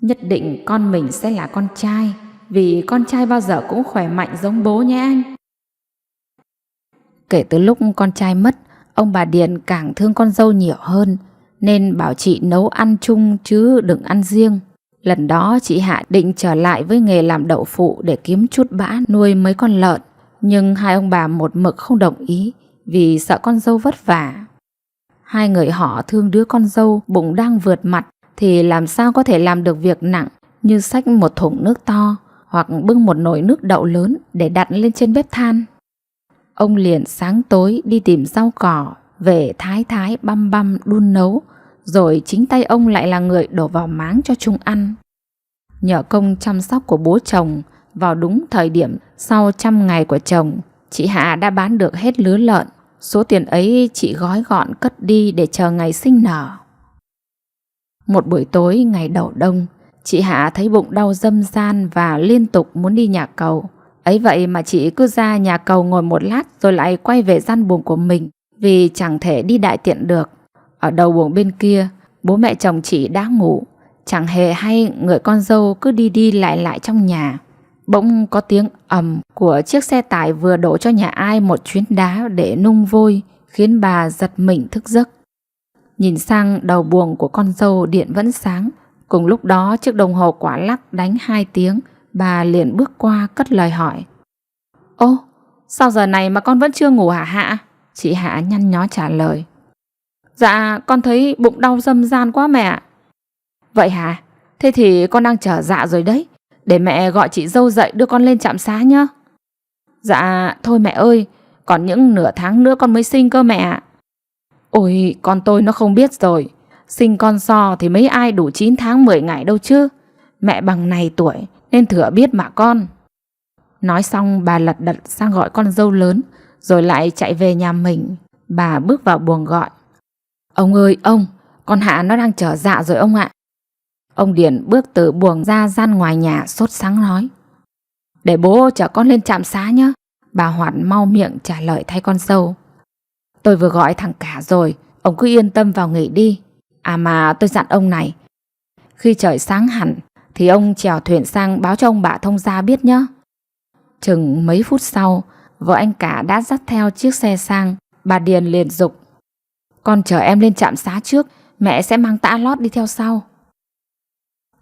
Nhất định con mình sẽ là con trai, vì con trai bao giờ cũng khỏe mạnh giống bố nhé anh. Kể từ lúc con trai mất, ông bà Điền càng thương con dâu nhiều hơn, nên bảo chị nấu ăn chung chứ đừng ăn riêng. Lần đó chị Hạ định trở lại với nghề làm đậu phụ để kiếm chút bã nuôi mấy con lợn, nhưng hai ông bà một mực không đồng ý vì sợ con dâu vất vả. Hai người họ thương đứa con dâu bụng đang vượt mặt thì làm sao có thể làm được việc nặng như xách một thùng nước to hoặc bưng một nồi nước đậu lớn để đặt lên trên bếp than. Ông liền sáng tối đi tìm rau cỏ về thái băm đun nấu, rồi chính tay ông lại là người đổ vào máng cho chúng ăn. Nhờ công chăm sóc của bố chồng, vào đúng thời điểm sau 100 ngày của chồng, chị Hạ đã bán được hết lứa lợn. Số tiền ấy chị gói gọn cất đi để chờ ngày sinh nở. Một buổi tối ngày đầu đông, chị Hạ thấy bụng đau râm ran và liên tục muốn đi nhà cầu. Ấy vậy mà chị cứ ra nhà cầu ngồi một lát rồi lại quay về gian buồng của mình, vì chẳng thể đi đại tiện được. Ở đầu buồng bên kia, bố mẹ chồng chị đã ngủ, chẳng hề hay người con dâu cứ đi lại trong nhà. Bỗng có tiếng ầm của chiếc xe tải vừa đổ cho nhà ai một chuyến đá để nung vôi, khiến bà giật mình thức giấc. Nhìn sang đầu buồng của con dâu, điện vẫn sáng. Cùng lúc đó chiếc đồng hồ quả lắc đánh 2 tiếng. Bà liền bước qua cất lời hỏi. Ô, sao giờ này mà con vẫn chưa ngủ hả Hạ? Chị Hạ nhăn nhó trả lời. Dạ, con thấy bụng đau râm ran quá mẹ ạ. Vậy hả? Thế thì con đang trở dạ rồi đấy. Để mẹ gọi chị dâu dậy đưa con lên trạm xá nhá. Dạ, thôi mẹ ơi, còn những nửa tháng nữa con mới sinh cơ mẹ ạ. Ôi, con tôi nó không biết rồi. Sinh con so thì mấy ai đủ 9 tháng 10 ngày đâu chứ. Mẹ bằng này tuổi nên thừa biết mà con. Nói xong bà lật đật sang gọi con dâu lớn, rồi lại chạy về nhà mình. Bà bước vào buồng gọi. Ông ơi ông, con Hạ nó đang trở dạ rồi ông ạ. Ông Điền bước từ buồng ra gian ngoài nhà sốt sắng nói. Để bố chở con lên trạm xá nhé. Bà Hoạt mau miệng trả lời thay con dâu. Tôi vừa gọi thằng cả rồi, ông cứ yên tâm vào nghỉ đi. À mà tôi dặn ông này, khi trời sáng hẳn thì ông chèo thuyền sang báo cho ông bà thông gia biết nhé. Chừng mấy phút sau, vợ anh cả đã dắt theo chiếc xe sang. Bà Điền liền giục. Con chở em lên trạm xá trước, mẹ sẽ mang tã lót đi theo sau.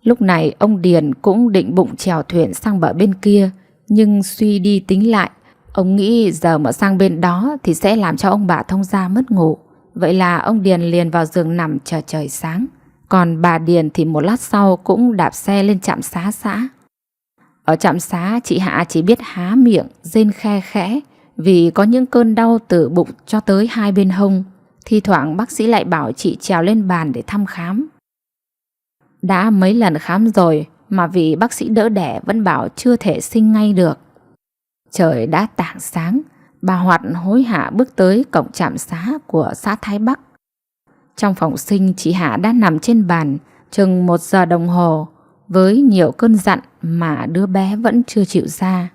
Lúc này ông Điền cũng định bụng chèo thuyền sang bờ bên kia, nhưng suy đi tính lại, ông nghĩ giờ mà sang bên đó thì sẽ làm cho ông bà thông gia mất ngủ. Vậy là ông Điền liền vào giường nằm chờ trời sáng. Còn bà Điền thì một lát sau cũng đạp xe lên trạm xá xã. Ở trạm xá, chị Hạ chỉ biết há miệng rên khe khẽ vì có những cơn đau từ bụng cho tới hai bên hông. Thi thoảng bác sĩ lại bảo chị trèo lên bàn để thăm khám. Đã mấy lần khám rồi mà vì bác sĩ đỡ đẻ vẫn bảo chưa thể sinh ngay được. Trời đã tảng sáng, bà Hoạt hối hả bước tới cổng trạm xá của xã Thái Bắc. Trong phòng sinh, chị Hạ đã nằm trên bàn chừng 1 giờ đồng hồ với nhiều cơn dặn mà đứa bé vẫn chưa chịu ra.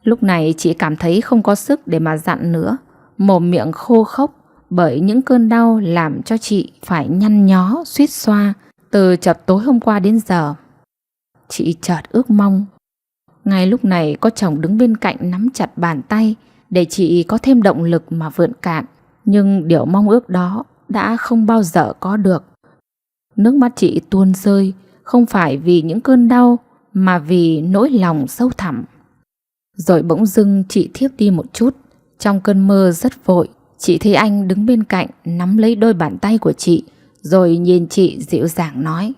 Lúc này chị cảm thấy không có sức để mà dặn nữa, mồm miệng khô khốc bởi những cơn đau làm cho chị phải nhăn nhó suýt xoa từ chập tối hôm qua đến giờ. Chị chợt ước mong ngay lúc này có chồng đứng bên cạnh nắm chặt bàn tay để chị có thêm động lực mà vượn cạn. Nhưng điều mong ước đó đã không bao giờ có được. Nước mắt chị tuôn rơi, không phải vì những cơn đau mà vì nỗi lòng sâu thẳm. Rồi bỗng dưng chị thiếp đi một chút. Trong cơn mơ rất vội, chị thấy anh đứng bên cạnh nắm lấy đôi bàn tay của chị, rồi nhìn chị dịu dàng nói: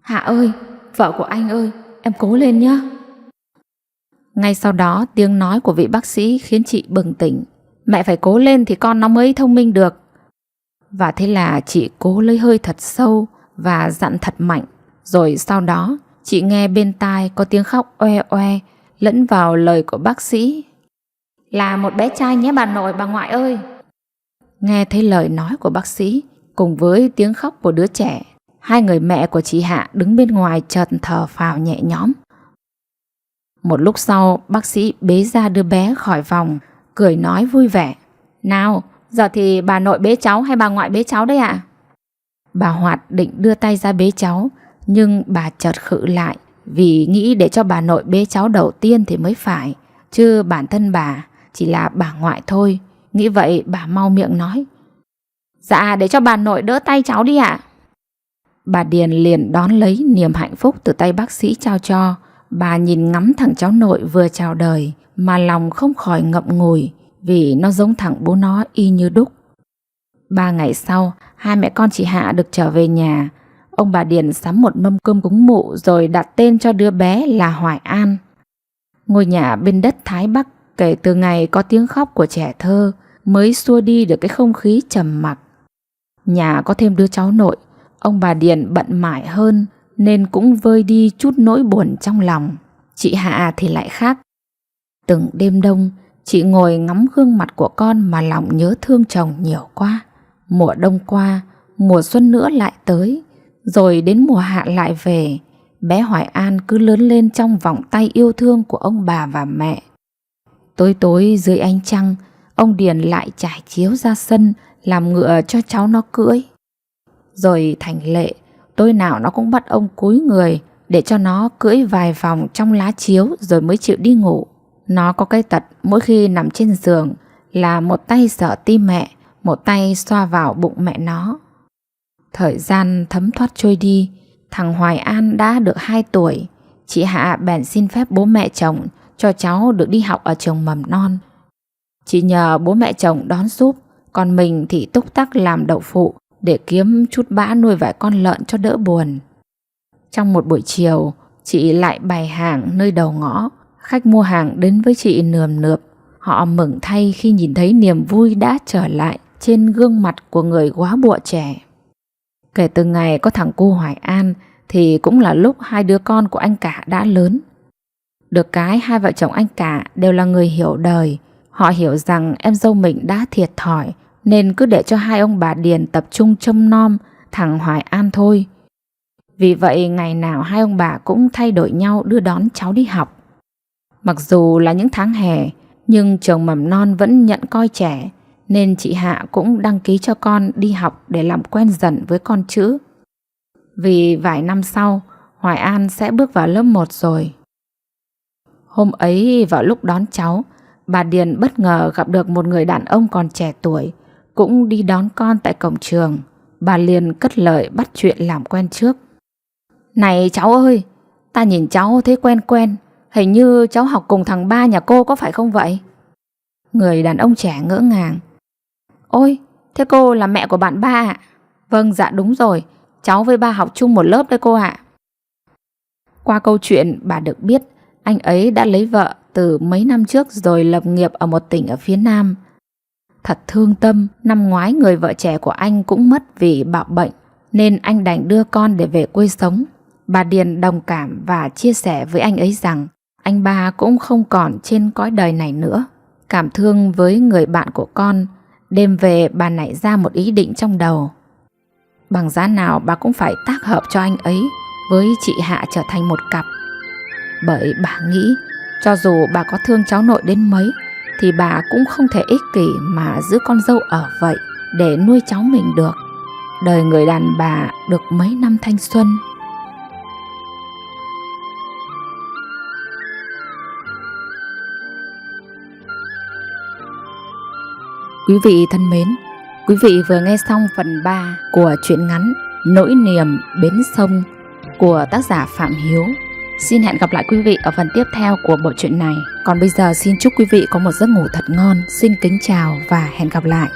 "Hạ ơi, vợ của anh ơi, em cố lên nhé." Ngay sau đó tiếng nói của vị bác sĩ khiến chị bừng tỉnh. Mẹ phải cố lên thì con nó mới thông minh được. Và thế là chị cố lấy hơi thật sâu và dặn thật mạnh. Rồi sau đó chị nghe bên tai có tiếng khóc oe oe lẫn vào lời của bác sĩ: "Là một bé trai nhé bà nội bà ngoại ơi." Nghe thấy lời nói của bác sĩ cùng với tiếng khóc của đứa trẻ, hai người mẹ của chị Hạ đứng bên ngoài chợt thở phào nhẹ nhõm. Một lúc sau, bác sĩ bế ra đứa bé khỏi vòng, cười nói vui vẻ: "Nào, giờ thì bà nội bế cháu hay bà ngoại bế cháu đấy ạ?" Bà Hoạt định đưa tay ra bế cháu, nhưng bà chợt khựng lại vì nghĩ để cho bà nội bế cháu đầu tiên thì mới phải, chứ bản thân bà chỉ là bà ngoại thôi. Nghĩ vậy bà mau miệng nói: "Dạ, để cho bà nội đỡ tay cháu đi ạ." Bà Điền liền đón lấy niềm hạnh phúc từ tay bác sĩ trao cho. Bà nhìn ngắm thằng cháu nội vừa chào đời mà lòng không khỏi ngậm ngùi vì nó giống thằng bố nó y như đúc. 3 ngày sau, hai mẹ con chị Hạ được trở về nhà. Ông bà Điền sắm một mâm cơm cúng mụ rồi đặt tên cho đứa bé là Hoài An. Ngôi nhà bên đất Thái Bắc kể từ ngày có tiếng khóc của trẻ thơ mới xua đi được cái không khí trầm mặc. Nhà có thêm đứa cháu nội, ông bà Điền bận mải hơn nên cũng vơi đi chút nỗi buồn trong lòng. Chị Hạ thì lại khác. Từng đêm đông, chị ngồi ngắm gương mặt của con mà lòng nhớ thương chồng nhiều quá. Mùa đông qua, mùa xuân nữa lại tới, rồi đến mùa hạ lại về. Bé Hoài An cứ lớn lên trong vòng tay yêu thương của ông bà và mẹ. Tối tối dưới ánh trăng, ông Điền lại trải chiếu ra sân làm ngựa cho cháu nó cưỡi. Rồi thành lệ, tối nào nó cũng bắt ông cúi người để cho nó cưỡi vài vòng trong lá chiếu rồi mới chịu đi ngủ. Nó có cái tật mỗi khi nằm trên giường là một tay sờ tim mẹ, một tay xoa vào bụng mẹ nó. Thời gian thấm thoát trôi đi, thằng Hoài An đã được 2 tuổi. Chị Hạ bèn xin phép bố mẹ chồng cho cháu được đi học ở trường mầm non. Chị nhờ bố mẹ chồng đón giúp, còn mình thì túc tắc làm đậu phụ để kiếm chút bã nuôi vài con lợn cho đỡ buồn. Trong một buổi chiều, chị lại bày hàng nơi đầu ngõ. Khách mua hàng đến với chị nườm nượp. Họ mừng thay khi nhìn thấy niềm vui đã trở lại trên gương mặt của người góa bụa trẻ. Kể từ ngày có thằng cu Hoài An thì cũng là lúc hai đứa con của anh cả đã lớn. Được cái hai vợ chồng anh cả đều là người hiểu đời. Họ hiểu rằng em dâu mình đã thiệt thòi nên cứ để cho hai ông bà Điền tập trung trông nom thằng Hoài An thôi. Vì vậy ngày nào hai ông bà cũng thay đổi nhau đưa đón cháu đi học. Mặc dù là những tháng hè, nhưng trường mầm non vẫn nhận coi trẻ, nên chị Hạ cũng đăng ký cho con đi học để làm quen dần với con chữ. Vì vài năm sau, Hoài An sẽ bước vào lớp 1 rồi. Hôm ấy vào lúc đón cháu, bà Điền bất ngờ gặp được một người đàn ông còn trẻ tuổi, cũng đi đón con tại cổng trường. Bà liền cất lời bắt chuyện làm quen trước. "Này cháu ơi, ta nhìn cháu thấy quen quen, hình như cháu học cùng thằng ba nhà cô có phải không vậy?" Người đàn ông trẻ ngỡ ngàng. "Ôi, thế cô là mẹ của bạn ba ạ?" "Vâng, dạ đúng rồi, cháu với ba học chung một lớp đấy cô ạ. Qua câu chuyện bà được biết anh ấy đã lấy vợ từ mấy năm trước rồi lập nghiệp ở một tỉnh ở phía Nam. Thật thương tâm, năm ngoái người vợ trẻ của anh cũng mất vì bạo bệnh nên anh đành đưa con để về quê sống. Bà Điền đồng cảm và chia sẻ với anh ấy rằng anh ba cũng không còn trên cõi đời này nữa. Cảm thương với người bạn của con, đêm về bà nảy ra một ý định trong đầu. Bằng giá nào bà cũng phải tác hợp cho anh ấy với chị Hạ trở thành một cặp. Bởi bà nghĩ cho dù bà có thương cháu nội đến mấy thì bà cũng không thể ích kỷ mà giữ con dâu ở vậy để nuôi cháu mình được. Đời người đàn bà được mấy năm thanh xuân. Quý vị thân mến, quý vị vừa nghe xong phần 3 của truyện ngắn Nỗi niềm bến sông của tác giả Phạm Hiếu. Xin hẹn gặp lại quý vị ở phần tiếp theo của bộ truyện này. Còn bây giờ xin chúc quý vị có một giấc ngủ thật ngon. Xin kính chào và hẹn gặp lại.